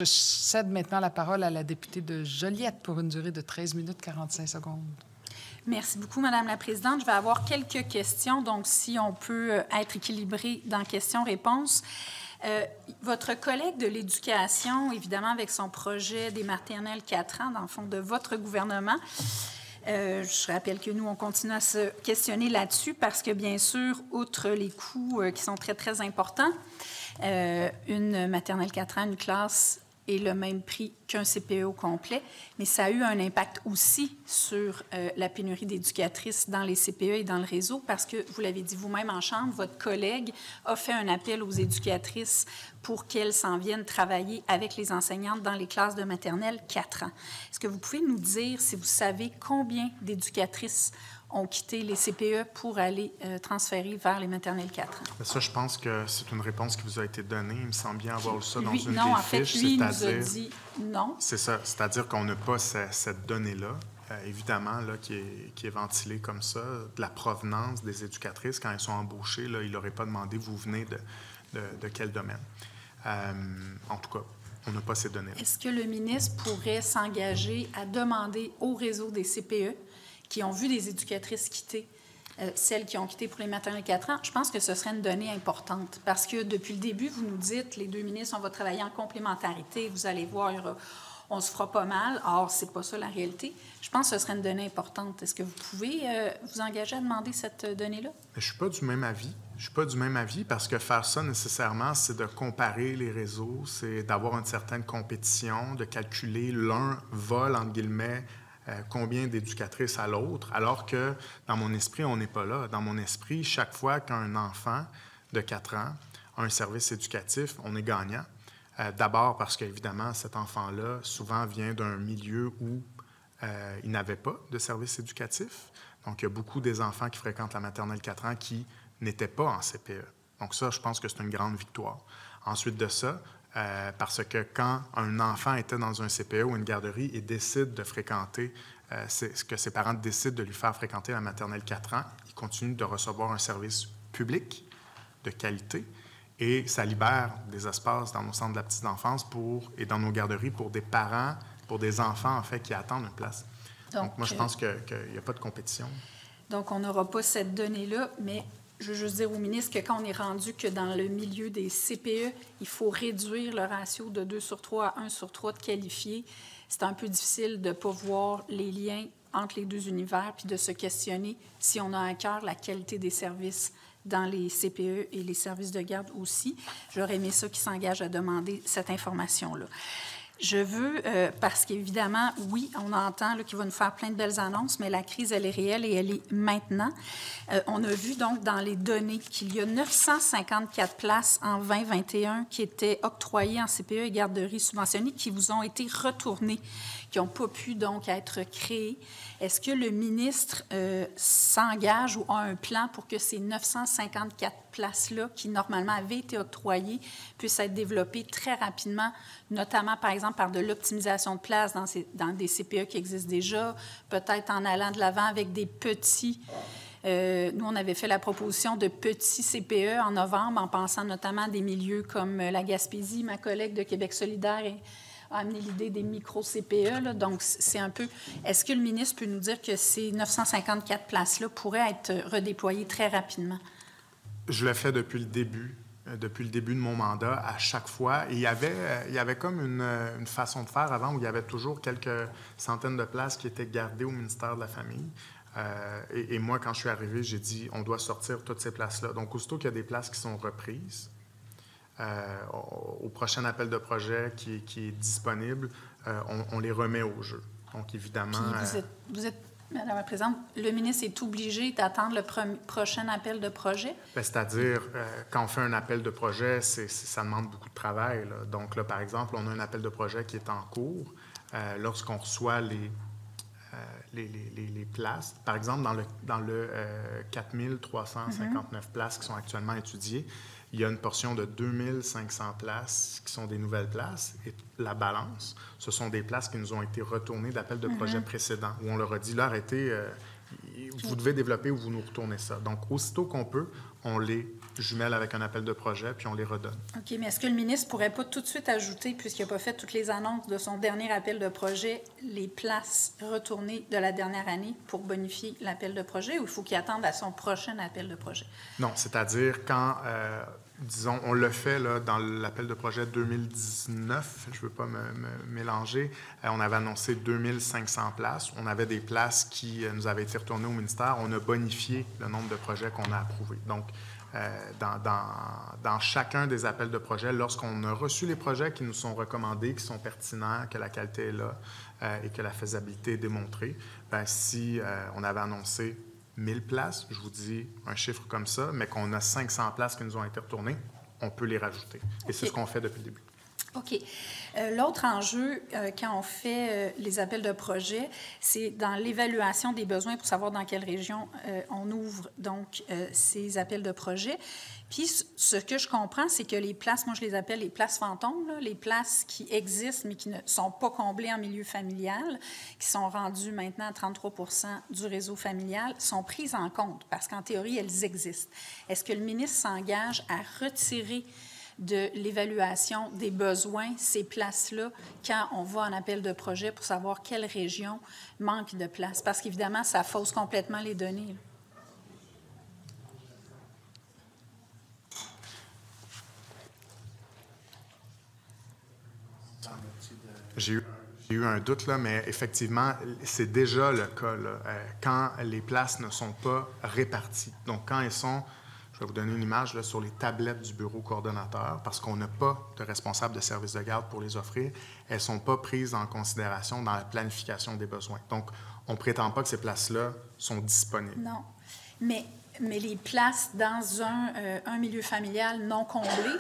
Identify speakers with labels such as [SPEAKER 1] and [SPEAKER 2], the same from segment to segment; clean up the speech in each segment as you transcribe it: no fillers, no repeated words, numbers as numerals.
[SPEAKER 1] Je cède maintenant la parole à la députée de Joliette pour une durée de 13 minutes 45 secondes.
[SPEAKER 2] Merci beaucoup, Madame la Présidente. Je vais avoir quelques questions, donc si on peut être équilibré dans questions-réponses. Votre collègue de l'Éducation, évidemment, avec son projet des maternelles 4 ans, dans le fond, de votre gouvernement, je rappelle que nous, on continue à se questionner là-dessus parce que, bien sûr, outre les coûts qui sont très, très importants, une maternelle 4 ans, une classe est le même prix qu'un CPE au complet, mais ça a eu un impact aussi sur la pénurie d'éducatrices dans les CPE et dans le réseau parce que, vous l'avez dit vous-même en Chambre, votre collègue a fait un appel aux éducatrices pour qu'elles s'en viennent travailler avec les enseignantes dans les classes de maternelle 4 ans. Est-ce que vous pouvez nous dire si vous savez combien d'éducatrices ont quitté les CPE pour aller transférer vers les maternelles 4 ans?
[SPEAKER 3] Ça, je pense que c'est une réponse qui vous a été donnée. Il me semble bien avoir ça dans
[SPEAKER 2] lui,
[SPEAKER 3] une
[SPEAKER 2] non,
[SPEAKER 3] des
[SPEAKER 2] en fait,
[SPEAKER 3] fiches.
[SPEAKER 2] lui, il nous a dit non.
[SPEAKER 3] C'est ça. C'est-à-dire qu'on n'a pas cette donnée-là, évidemment, là, qui est ventilée comme ça, de la provenance des éducatrices. Quand elles sont embauchées, là, il n'aurait pas demandé « vous venez de quel domaine ». En tout cas, on n'a pas ces données-là.
[SPEAKER 2] Est-ce que le ministre pourrait s'engager à demander au réseau des CPE qui ont vu des éducatrices quitter, celles qui ont quitté pour les maternelles 4 ans, je pense que ce serait une donnée importante. Parce que depuis le début, vous nous dites, les deux ministres, on va travailler en complémentarité, vous allez voir, on se fera pas mal. Or, c'est pas ça la réalité. Je pense que ce serait une donnée importante. Est-ce que vous pouvez vous engager à demander cette donnée-là?
[SPEAKER 3] Je ne suis pas du même avis. Je suis pas du même avis parce que faire ça, nécessairement, c'est de comparer les réseaux, c'est d'avoir une certaine compétition, de calculer l'un vole, entre guillemets, combien d'éducatrices à l'autre, alors que dans mon esprit, on n'est pas là. Dans mon esprit, chaque fois qu'un enfant de 4 ans a un service éducatif, on est gagnant. D'abord parce qu'évidemment, cet enfant-là, souvent, vient d'un milieu où il n'avait pas de service éducatif. Donc, il y a beaucoup des enfants qui fréquentent la maternelle 4 ans qui n'étaient pas en CPE. Donc ça, je pense que c'est une grande victoire. Ensuite de ça, parce que quand un enfant était dans un CPE ou une garderie et décide de fréquenter, que ses parents décident de lui faire fréquenter la maternelle 4 ans, il continue de recevoir un service public de qualité et ça libère des espaces dans nos centres de la petite enfance et dans nos garderies pour des parents, pour des enfants, en fait, qui attendent une place. Donc moi, je pense qu'il n'y a pas de compétition.
[SPEAKER 2] Donc, on n'aura pas cette donnée-là, mais je veux juste dire au ministre que quand on est rendu que dans le milieu des CPE, il faut réduire le ratio de 2/3 à 1/3 de qualifiés, c'est un peu difficile de ne pas voir les liens entre les deux univers puis de se questionner si on a à cœur la qualité des services dans les CPE et les services de garde aussi. J'aurais aimé ça qui s'engage à demander cette information-là. Je veux, parce qu'évidemment, oui, on entend qu'il va nous faire plein de belles annonces, mais la crise, elle est réelle et elle est maintenant. On a vu donc dans les données qu'il y a 954 places en 2021 qui étaient octroyées en CPE et garderies subventionnées qui vous ont été retournées, qui n'ont pas pu donc être créées. Est-ce que le ministre s'engage ou a un plan pour que ces 954 places-là, qui normalement avaient été octroyées, puissent être développées très rapidement, notamment, par exemple, par de l'optimisation de places dans des CPE qui existent déjà, peut-être en allant de l'avant avec des petits... nous, on avait fait la proposition de petits CPE en novembre, en pensant notamment à des milieux comme la Gaspésie. Ma collègue de Québec solidaire a amené l'idée des micro-CPE. Là. Donc, c'est un peu... Est-ce que le ministre peut nous dire que ces 954 places-là pourraient être redéployées très rapidement?
[SPEAKER 3] Je le fais depuis le début de mon mandat, à chaque fois. Et il y avait comme une façon de faire avant où il y avait toujours quelques centaines de places qui étaient gardées au ministère de la Famille. Et moi, quand je suis arrivé, j'ai dit on doit sortir toutes ces places-là. Donc, aussitôt qu'il y a des places qui sont reprises, au prochain appel de projet qui est disponible, on les remet au jeu. Donc, évidemment...
[SPEAKER 2] Puis vous êtes, Madame la Présidente, le ministre est obligé d'attendre le prochain appel de projet?
[SPEAKER 3] Bien, c'est-à-dire, quand on fait un appel de projet, ça demande beaucoup de travail. Là. Donc, là, par exemple, on a un appel de projet qui est en cours. Lorsqu'on reçoit les places, par exemple, dans le 4359 places qui sont actuellement étudiées, il y a une portion de 2500 places qui sont des nouvelles places. Et la balance, ce sont des places qui nous ont été retournées d'appels de projet précédents, où on leur a dit, là, arrêtez, vous devez développer ou vous nous retournez ça. Donc, aussitôt qu'on peut, on les jumelle avec un appel de projet, puis on les redonne.
[SPEAKER 2] OK, mais est-ce que le ministre ne pourrait pas tout de suite ajouter, puisqu'il n'a pas fait toutes les annonces de son dernier appel de projet, les places retournées de la dernière année pour bonifier l'appel de projet, ou il faut qu'il attende à son prochain appel de projet?
[SPEAKER 3] Non, c'est-à-dire quand, disons, on le fait là, dans l'appel de projet 2019, je ne veux pas me mélanger, on avait annoncé 2500 places. On avait des places qui nous avaient été retournées au ministère. On a bonifié le nombre de projets qu'on a approuvés. Donc, dans chacun des appels de projet, lorsqu'on a reçu les projets qui nous sont recommandés, qui sont pertinents, que la qualité est là et que la faisabilité est démontrée, bien, si on avait annoncé 1000 places, je vous dis un chiffre comme ça, mais qu'on a 500 places qui nous ont été retournées, on peut les rajouter. Et c'est ce qu'on fait depuis le début.
[SPEAKER 2] OK. L'autre enjeu, quand on fait les appels de projet, c'est dans l'évaluation des besoins pour savoir dans quelle région on ouvre donc ces appels de projet. Puis, ce que je comprends, c'est que les places, moi je les appelle les places fantômes, là, les places qui existent mais qui ne sont pas comblées en milieu familial, qui sont rendues maintenant à 33 % du réseau familial, sont prises en compte parce qu'en théorie, elles existent. Est-ce que le ministre s'engage à retirer de l'évaluation des besoins, ces places-là, quand on va en appel de projet pour savoir quelle région manque de place? Parce qu'évidemment, ça fausse complètement les données.
[SPEAKER 3] J'ai eu un doute, là, mais effectivement, c'est déjà le cas, là, quand les places ne sont pas réparties. Donc, quand elles sont... Je vais vous donner une image là, sur les tablettes du bureau coordonnateur, parce qu'on n'a pas de responsable de service de garde pour les offrir. Elles ne sont pas prises en considération dans la planification des besoins. Donc, on ne prétend pas que ces places-là sont disponibles.
[SPEAKER 2] Non. Mais les places dans un milieu familial non comblé,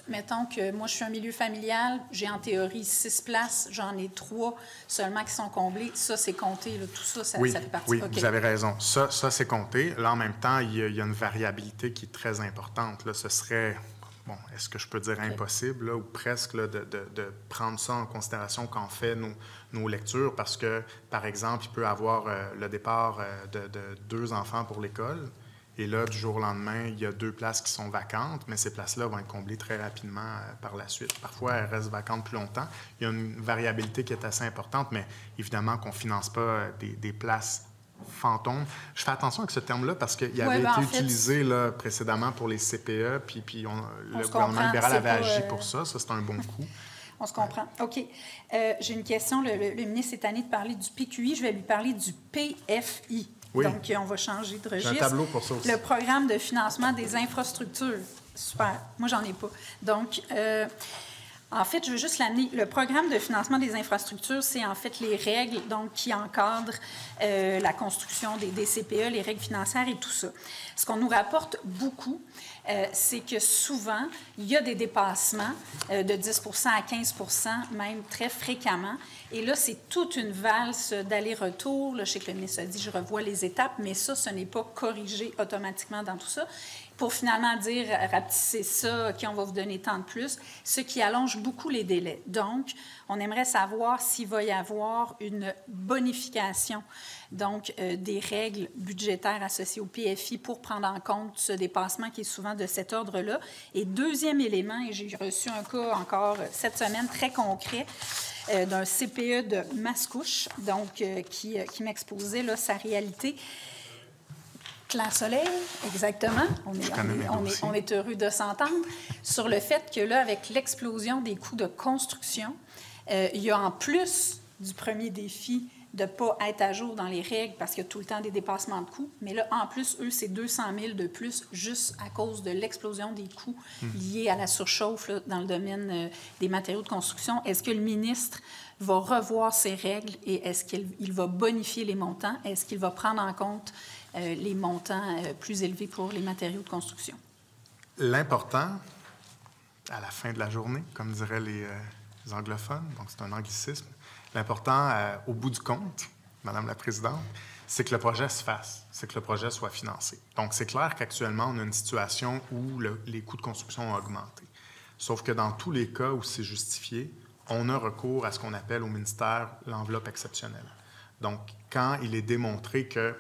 [SPEAKER 2] mettons que moi, je suis un milieu familial, j'ai en théorie 6 places, j'en ai 3 seulement qui sont comblées. Ça, c'est compté. Là, tout ça, ça fait partie.
[SPEAKER 3] Oui,
[SPEAKER 2] okay.
[SPEAKER 3] Vous avez raison. Ça c'est compté. Là, en même temps, il y a une variabilité qui est très importante. Là, ce serait, bon, est-ce que je peux dire impossible, là, ou presque, là, de prendre ça en considération quand on fait nos lectures, parce que, par exemple, il peut y avoir le départ de 2 enfants pour l'école. Et là, du jour au lendemain, il y a 2 places qui sont vacantes, mais ces places-là vont être comblées très rapidement par la suite. Parfois, elles restent vacantes plus longtemps. Il y a une variabilité qui est assez importante, mais évidemment qu'on ne finance pas des places fantômes. Je fais attention avec ce terme-là parce qu'il avait été utilisé là, précédemment pour les CPE, puis le gouvernement libéral avait agi pour ça. Ça, c'est un bon coup.
[SPEAKER 2] On se comprend. OK. J'ai une question. Le ministre est tanné de parler du PQI. Je vais lui parler du PFI.
[SPEAKER 3] Oui.
[SPEAKER 2] Donc, on va changer de registre.
[SPEAKER 3] J'ai un tableau pour ça aussi.
[SPEAKER 2] Le programme de financement des infrastructures. Super. Moi, j'en ai pas. Donc, en fait, je veux juste l'amener. Le programme de financement des infrastructures, c'est en fait les règles donc, qui encadrent la construction des CPE, les règles financières et tout ça. Ce qu'on nous rapporte beaucoup, c'est que souvent, il y a des dépassements de 10 % à 15 %, même très fréquemment. Et là, c'est toute une valse d'aller-retour. Là, je sais que le ministre a dit, je revois les étapes, mais ça, ce n'est pas corrigé automatiquement dans tout ça. Pour finalement dire, rapetissez ça, OK, on va vous donner tant de plus, ce qui allonge beaucoup les délais. Donc, on aimerait savoir s'il va y avoir une bonification donc des règles budgétaires associées au PFI pour prendre en compte ce dépassement qui est souvent de cet ordre-là. Et deuxième élément, et j'ai reçu un cas encore cette semaine très concret, d'un CPE de Mascouche, donc qui m'exposait là, sa réalité. Claire Soleil, exactement. On est heureux de s'entendre sur le fait que là, avec l'explosion des coûts de construction, il y a en plus du premier défi de ne pas être à jour dans les règles parce qu'il y a tout le temps des dépassements de coûts. Mais là, en plus, eux, c'est 200 000 de plus juste à cause de l'explosion des coûts liés à la surchauffe là, dans le domaine des matériaux de construction. Est-ce que le ministre va revoir ces règles et est-ce qu'il va bonifier les montants? Est-ce qu'il va prendre en compte les montants plus élevés pour les matériaux de construction?
[SPEAKER 3] L'important, à la fin de la journée, comme diraient les anglophones, donc c'est un anglicisme, l'important, au bout du compte, Madame la Présidente, c'est que le projet se fasse, c'est que le projet soit financé. Donc, c'est clair qu'actuellement, on a une situation où les coûts de construction ont augmenté. Sauf que dans tous les cas où c'est justifié, on a recours à ce qu'on appelle au ministère l'enveloppe exceptionnelle. Donc, quand il est démontré que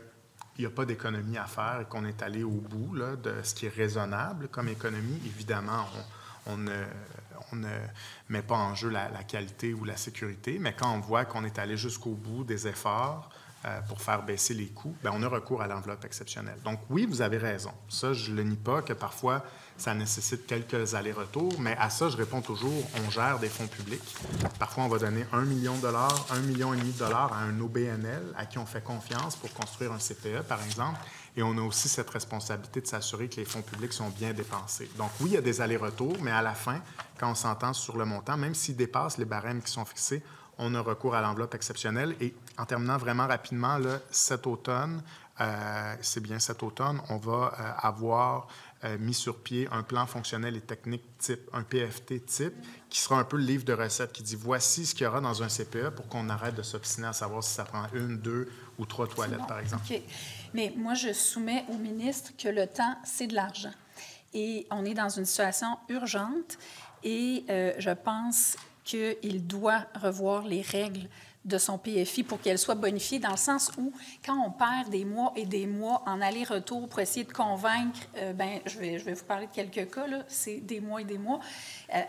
[SPEAKER 3] il n'y a pas d'économie à faire et qu'on est allé au bout là, de ce qui est raisonnable comme économie, évidemment, on ne met pas en jeu la qualité ou la sécurité, mais quand on voit qu'on est allé jusqu'au bout des efforts pour faire baisser les coûts, bien, on a recours à l'enveloppe exceptionnelle. Donc oui, vous avez raison. Ça, je ne le nie pas, que parfois, ça nécessite quelques allers-retours, mais à ça, je réponds toujours, on gère des fonds publics. Parfois, on va donner 1 million de dollars, 1,5 million de dollars à un OBNL à qui on fait confiance pour construire un CPE, par exemple, et on a aussi cette responsabilité de s'assurer que les fonds publics sont bien dépensés. Donc oui, il y a des allers-retours, mais à la fin, quand on s'entend sur le montant, même s'il dépasse les barèmes qui sont fixés, on a recours à l'enveloppe exceptionnelle. Et en terminant vraiment rapidement, là, cet automne, c'est bien cet automne, on va avoir mis sur pied un plan fonctionnel et technique type, un PFT type, qui sera un peu le livre de recettes qui dit voici ce qu'il y aura dans un CPE pour qu'on arrête de s'obstiner à savoir si ça prend 1, 2 ou 3 toilettes, bon, par exemple.
[SPEAKER 2] OK. Mais moi, je soumets au ministre que le temps, c'est de l'argent. Et on est dans une situation urgente et je pense qu'il doit revoir les règles de son PFI pour qu'elle soit bonifiée, dans le sens où, quand on perd des mois et des mois en aller-retour pour essayer de convaincre, je vais vous parler de quelques cas, là, c'est des mois et des mois,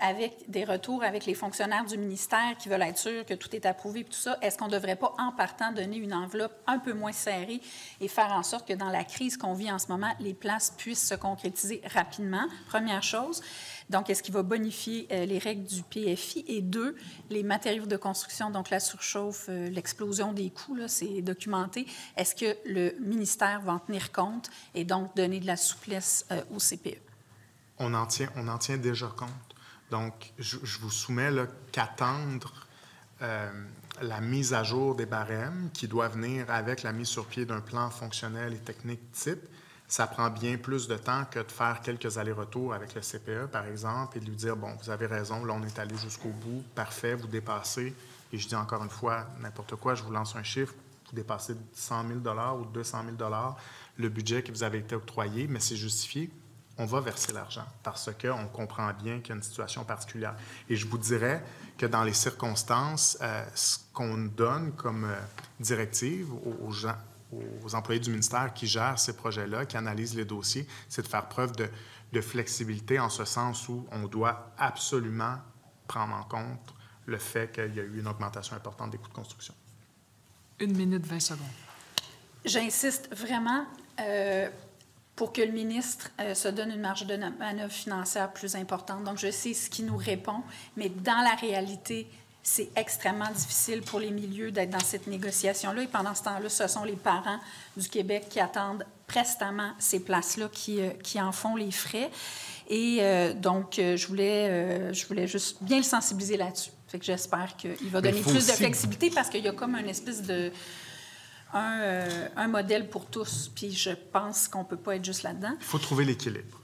[SPEAKER 2] avec des retours avec les fonctionnaires du ministère qui veulent être sûrs que tout est approuvé et tout ça, est-ce qu'on ne devrait pas, en partant, donner une enveloppe un peu moins serrée et faire en sorte que dans la crise qu'on vit en ce moment, les places puissent se concrétiser rapidement? Première chose. Donc, est-ce qu'il va bonifier les règles du PFI? Et 2, les matériaux de construction, donc la surchauffe, l'explosion des coûts, là, c'est documenté. Est-ce que le ministère va en tenir compte et donc donner de la souplesse au CPE?
[SPEAKER 3] On en tient déjà compte. Donc, je vous soumets qu'attendre la mise à jour des barèmes qui doit venir avec la mise sur pied d'un plan fonctionnel et technique type, ça prend bien plus de temps que de faire quelques allers-retours avec le CPE, par exemple, et de lui dire, bon, vous avez raison, là, on est allé jusqu'au bout, parfait, vous dépassez. Et je dis encore une fois, n'importe quoi, je vous lance un chiffre, vous dépassez de 100 000 $ ou 200 000 $ le budget qui vous avait été octroyé, mais c'est justifié, on va verser l'argent parce qu'on comprend bien qu'il y a une situation particulière. Et je vous dirais que dans les circonstances, ce qu'on donne comme directive aux employés du ministère qui gèrent ces projets-là, qui analysent les dossiers, c'est de faire preuve de flexibilité en ce sens où on doit absolument prendre en compte le fait qu'il y a eu une augmentation importante des coûts de construction.
[SPEAKER 1] 1 minute 20 secondes.
[SPEAKER 2] J'insiste vraiment pour que le ministre se donne une marge de manœuvre financière plus importante. Donc, je sais ce qu'il nous répond, mais dans la réalité, c'est extrêmement difficile pour les milieux d'être dans cette négociation-là. Et pendant ce temps-là, ce sont les parents du Québec qui attendent prestamment ces places-là qui en font les frais. Et donc, je voulais juste bien le sensibiliser là-dessus. Fait que j'espère qu'il va donner plus de flexibilité parce qu'il y a comme une espèce de... un modèle pour tous. Puis je pense qu'on ne peut pas être juste là-dedans.
[SPEAKER 3] Il faut trouver l'équilibre.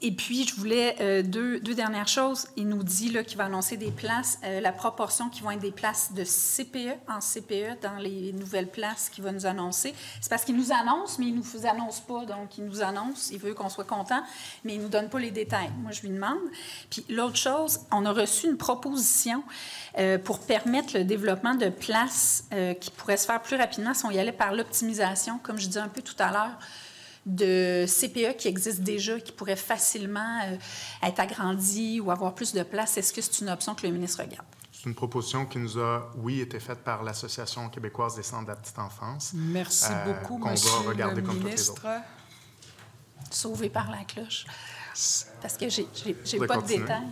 [SPEAKER 2] Et puis, je voulais deux dernières choses. Il nous dit qu'il va annoncer des places, la proportion qui vont être des places de CPE en CPE dans les nouvelles places qu'il va nous annoncer. C'est parce qu'il nous annonce, mais il ne nous annonce pas. Donc, il nous annonce, il veut qu'on soit content, mais il ne nous donne pas les détails. Moi, je lui demande. Puis, l'autre chose, on a reçu une proposition pour permettre le développement de places qui pourraient se faire plus rapidement si on y allait par l'optimisation, comme je disais un peu tout à l'heure, de CPE qui existent déjà, qui pourraient facilement être agrandis ou avoir plus de place. Est-ce que c'est une option que le ministre regarde?
[SPEAKER 3] C'est une proposition qui nous a, été faite par l'Association québécoise des centres de la petite enfance.
[SPEAKER 1] Merci beaucoup, monsieur
[SPEAKER 3] va regarder
[SPEAKER 1] le
[SPEAKER 3] comme
[SPEAKER 1] ministre.
[SPEAKER 3] toutes les autres.
[SPEAKER 2] Sauvé par la cloche. Parce que j'ai pas de détails.